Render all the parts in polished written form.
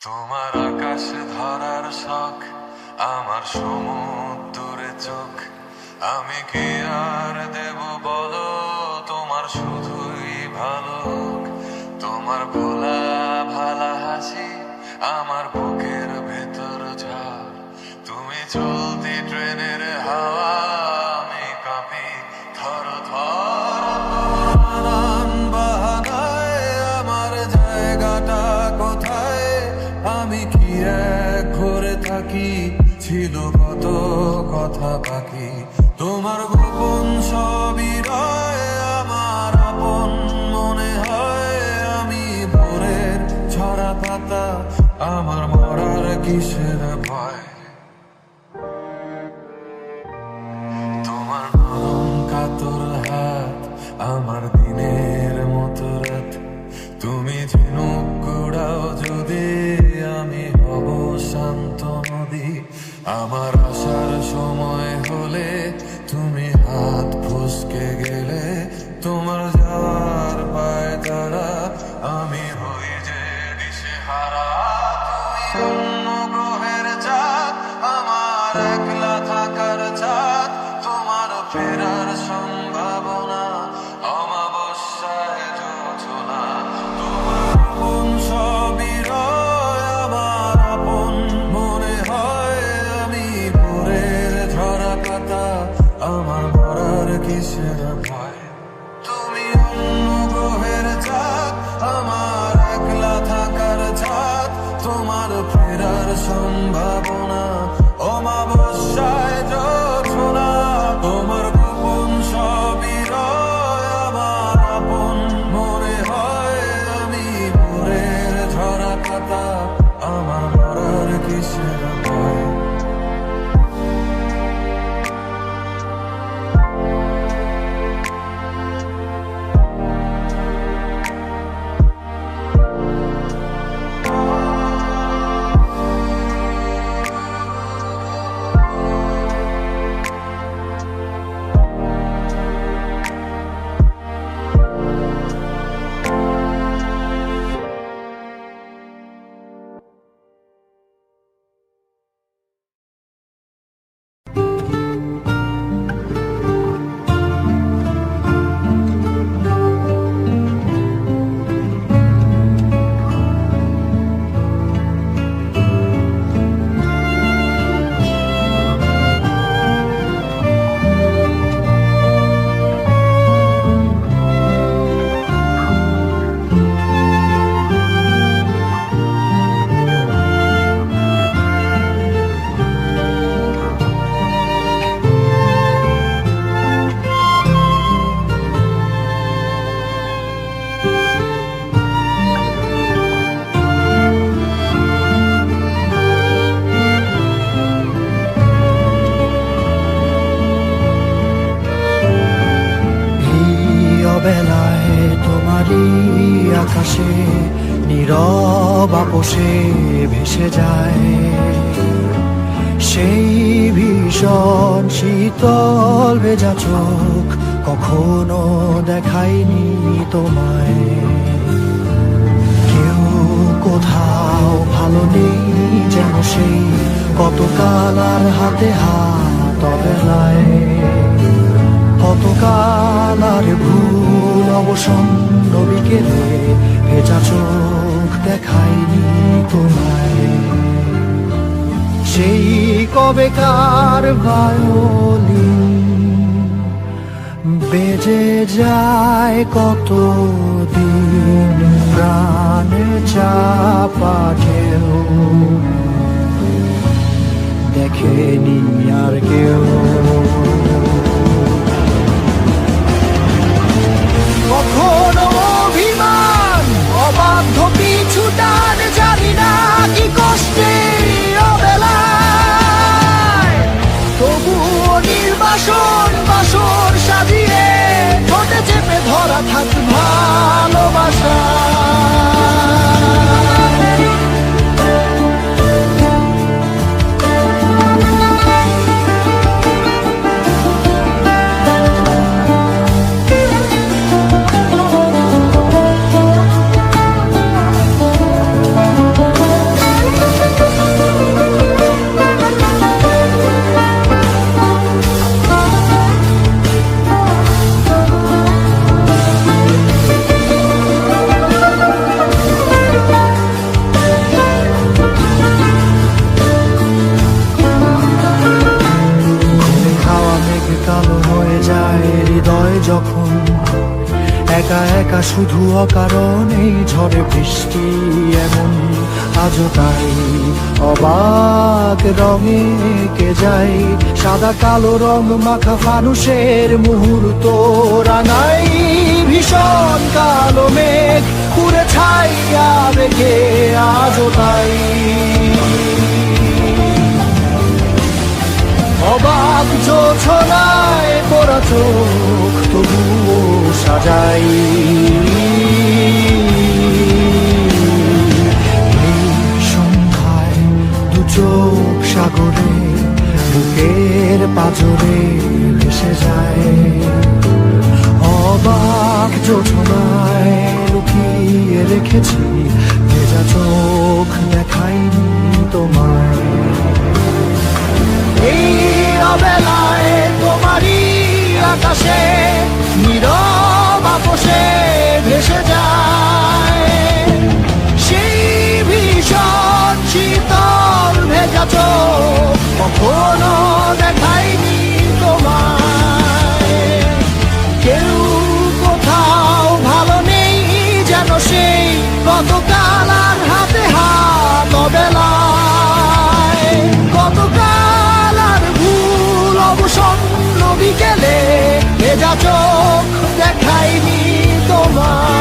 তোমার আকাশে ধরার শখ, আমার সমুদ্রে চোখ। আমি কি আর দেব বলো, তোমার শুধুই ভালো হোক। তোমার ভোলা ভালা হাসি আমার বুকের ভেতর ঝড়। তুমি চলতি ট্রেনের হাওয়া, আমি কাঁপি থর থর। নানান বাহানায় আমার জায়গাটা কোথায়, আমি কি এক ঘরে থাকি, ছিল কত কথা বাকি। তোমার গোপন সবই রয় আমার আপন মনে হয়, আমি ভোরের ঝরা পাতা, আমার মরার কিসের ভয়। তোমার নরম কাতর হাত আমার দিনের মতো রাত। তুমি ঝিনুক কুড়াও যদি, আমি হব শান্ত নদী। আমার আসার সময় হলে তুমি হাত ফসকে গেলে, তোমার যাওয়ার পায় তারা, আমি হই যে দিশেহারা। তুমি অন্য গ্রহের চাঁদ, আমার একলা থাকার চাঁদ। তোমার ফেরার সম্ভাবনা অমাবস্যায় যোছনা। তোমার আপন সবই রয় আমার আপন মনে হয়, আমি ভোরের ঝরা পাতা, আমার মরার কিসের ভয়। তুমি অন্য গ্রহের চাঁদ, আমার একলা থাকার চাঁদ। তোমার ফেরার সম্ভাবনা অমাবস্যায় যোছনা। তোমার গোপন সবই রয় আমার আপন মনে হয়, আমি ভোরের ঝরা পাতা, আমার মরার কিসের ভয়। বেলায় তোমারই আকাশে নীরব আপোষে ভেসে যায় সেই ভীষণ শীতল ভেজা চোখ, কখনো দেখায়নি তোমায়। কেউ কোথাও ভালো নেই যেন সেই কতকাল আর হাতে হাত অবেলায়। কতকাল আর ভুল অবসন্ন বিকেলে ভেজা চোখ দেখায়নি তোমায়। সেই কবেকার ভায়োলিন বেজে যায় কত দিন, প্রাণে চাপা ঢেউ দেখেনি আর কেউ। কখনো অভিমান অবাধ্য পিছু টান, জানি না কি কষ্টে অবেলায়, তবুও নির্বাসন বাসর সাজিয়ে ঠোঁটে চেপে ধরা থাক ভালোবাসা। শুধু অকারণে ঝড়ে বৃষ্টি এমন আজও তাই অবাক রঙে কে যায় সাদা কালো রং মাখা ফানুষের মুহূর্ত রাঙাই ভীষণ কালো মেঘ পুরে ছাইয়া বেগে আজও তাই অবাক জোছনায় পড়া চোখ তবুও সাজাই এই সন্ধ্যায় দু চোখ সাগরে বুকের পাজরে ভেসে যায় অবাক জোছনায় লুকিয়ে রেখেছি ভেজা চোখ দেখাইনি তোমায় এই অবেলায় তোমারই আকাশে নীরব আপোষে ভেসে যায় সেই ভীষণ শীতল ভেজা চোখ কখনো দেখাইনি তোমায় কেউ কোথাও ভালো নেই যেন সেই গতকাল আর হাতে হাত অবেলায় গতকাল আর ভুল অবসন্ন বিকেলে ভেজা চোখ দেখাইনি তোমার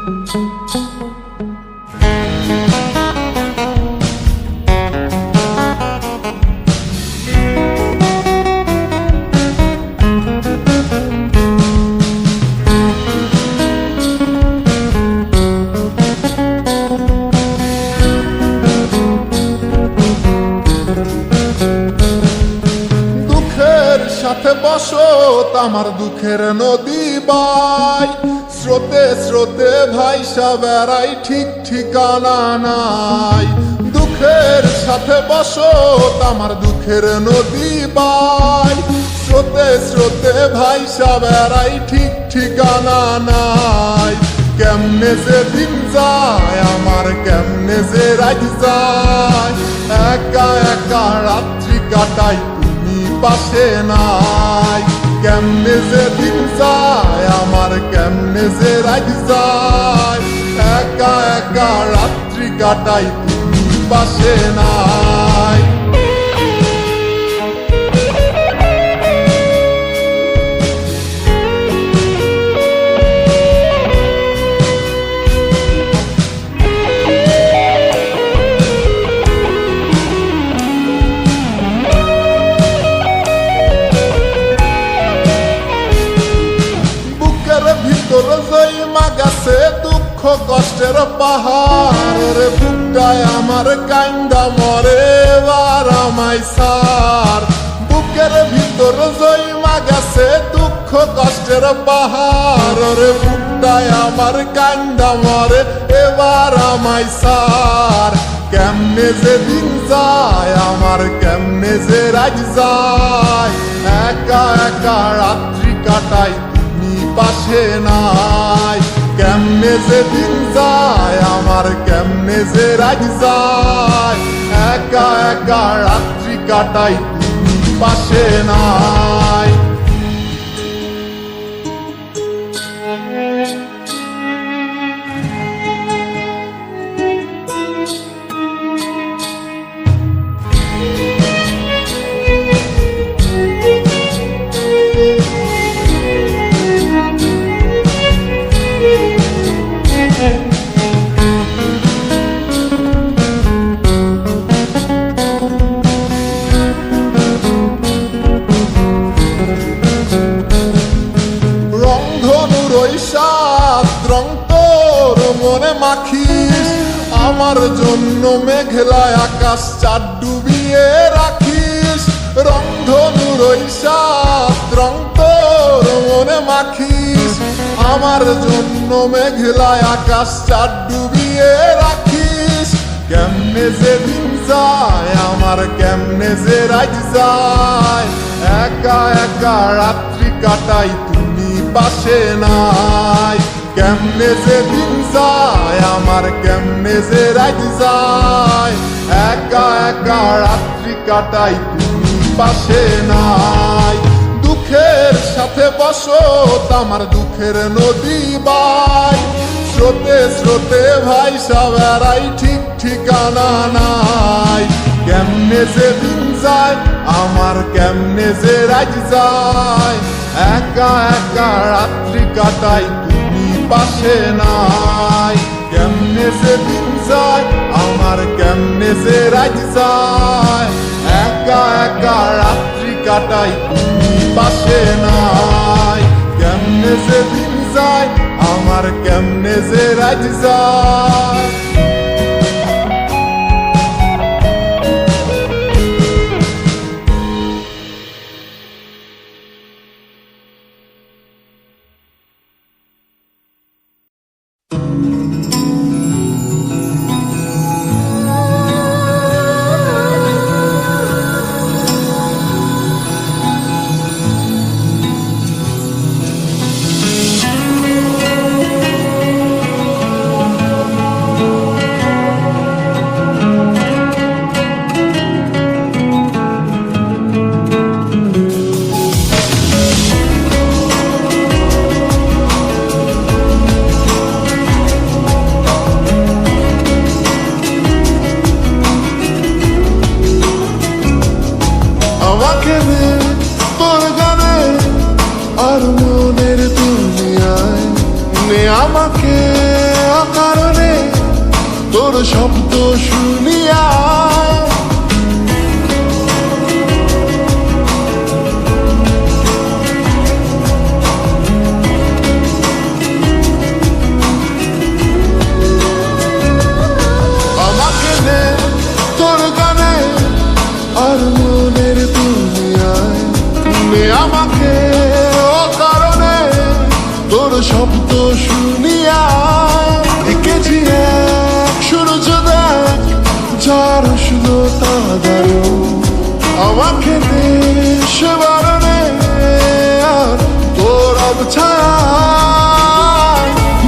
দুঃখের সাথে বসত আমার দুঃখের নদী বাই, স্রোতে স্রোতে ভাইসা বেড়াই ঠিক ঠিকানা নাই। দুঃখের সাথে বসত আমার দুঃখের নদী বাই, স্রোতে স্রোতে ভাইসা বেড়াই ঠিক ঠিকানা নাই। কেমনে যে দিন যায় আমার, কেমনে যে রাত যায়, একা একা রাত্রি কাটাই তুমি পাশে নাই। কেমনে যে দিন যায় আমার, কেমনে যে রাত যায়, একা একা রাত্রি কাটাই তুমি পাশে নাই। ভিতর জয়মা গেছে দুঃখ কষ্টের পাহাড়, রে বুকটায় আমার কান্দা মরে এবার আমায় সার। বুকের ভিতর জয়মা গেছে দুঃখ কষ্টের পাহাড়, রে বুকটায় আমার কান্দা মরে এবার আমায় সার। কেমনে যে দিন যায় আমার, কেমনে যে রাত যায়, একা একা রাত্রি কাটাই পাশে নাই। কেমনে যে দিন যায় আমার, কেমনে যে রাত যায়, একা একা রাত্রি কাটাই তুমি পাশে নাই। মনে মাখিস আমার জন্য মেঘলায় আকাশ চাঁদ ডুবিয়ে রাখিস। রংধনুর ওই সাত রং তোর মনে মাখিস আমার জন্য মেঘলায় আকাশ চাঁদ ডুবিয়ে রাখিস। কেমনে যে দিন যায় আমার, কেমনে যে রাত যায়, একা একা রাত্রি কাটাই তুমি পাশে নাই। কেমনে যে দিন যায় আমার, কেমনে যে রাত যায়, একা একা রাত্রি কাটাই তুমি পাশে নাই। দুঃখের সাথে বসত আমার দুঃখের নদী বাই, স্রোতে স্রোতে ভাইসা বেড়াই ঠিক ঠিকানা নাই। কেমনে যে দিন যায় আমার, কেমনে যে রাত যায়, একা একা রাত্রি কাটাই তুমি পাশে নাই। কেমনে যে দিন যায় আমার, কেমনে যে রাত যায়, একা একা রাত্রি কাটাই তুমি পাশে নাই। কেমনে যে দিন যায় আমার, কেমনে যে রাত যায়। শব্দ শুনিয়া। আমাকে নে তোর গানে আর মনের দুনিয়ায়, নে আমাকে ও কারণে তোর শব্দ শুনিয়া। এঁকেছি এক সূর্য দেখ যার উষ্ণতা দারুণ, আমাকে নে সে বারণে আর তোর অবছায়ায়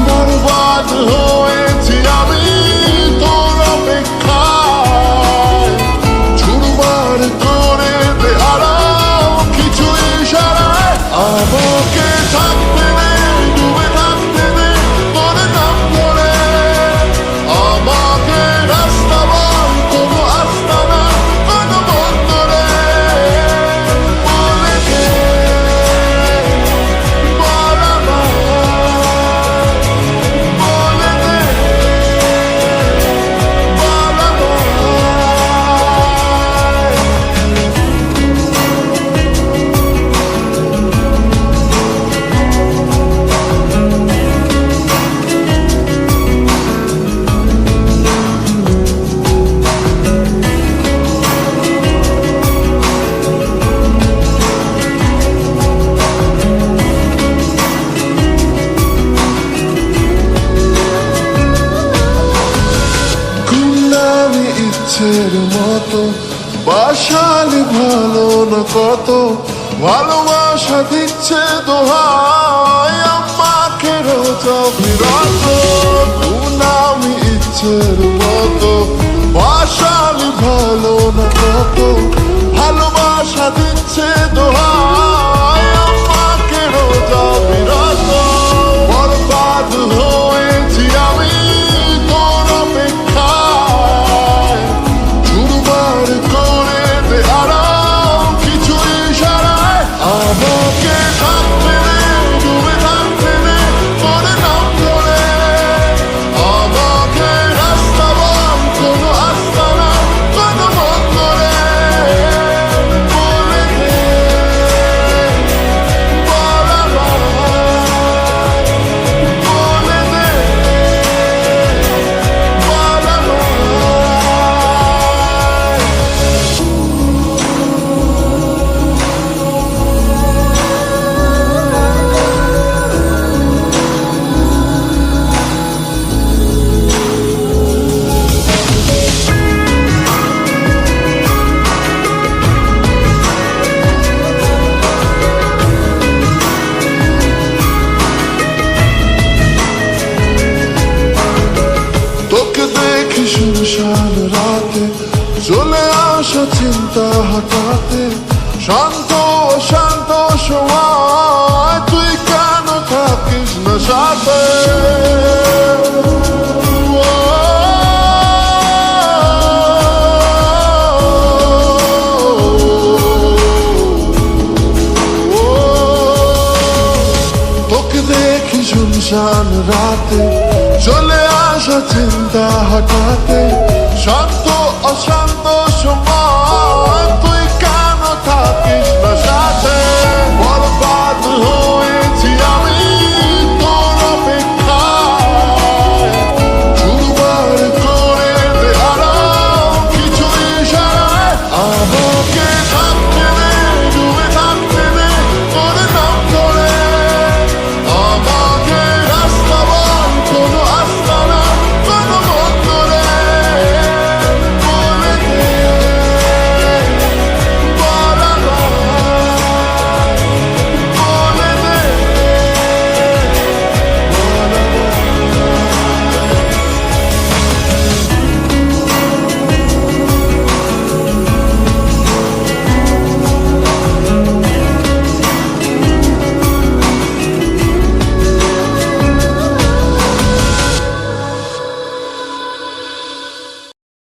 বরবাদ হয়েছি আমি তোর অপেক্ষায়। ছুড়বার করে দে আরাম কিছু ইশারায়, আমাকে থাকতে দে ডুবে থাকতে দে তোর নাম ধরে। আমাকে রাস্তা বল কোনো আস্তানা কোনো বন্দরে, বলে দে বল আমায়, বলে দে বল আমায়। গুমনামি ইচ্ছের মতো বাসালি ভালো না কত, ভালোবাসা দিচ্ছে দোহাই আমাকে রোজা বিরত। গুমনামি ইচ্ছের মতো বাসালি ভালো না কত, ভালোবাসা দিচ্ছে দোহাই আমাকে রোজা বিরত। বরবাদ হয়েছি আমি তোর অপেক্ষায়, ছুড়বার করে দে আরাম কিছু ইশারায়। আমাকে থাকতে দে ডুবে থাকতে দে তোর নাম ধরে। আমাকে রাস্তা বল কোনো আস্তানা কোনো বন্দরে, বলে দে বল আমায়, বলে দে বল আমায়। তোকে দেখি শুনশান রাতে চলে আসা চিন্তা হঠাতে, শান্ত শান্ত সময় তুই কেন থাকিস না সাথে। তোকে দেখি শুনশান রাতে চলে আসা চিন্তা হঠাতে, শান্ত অশান্ত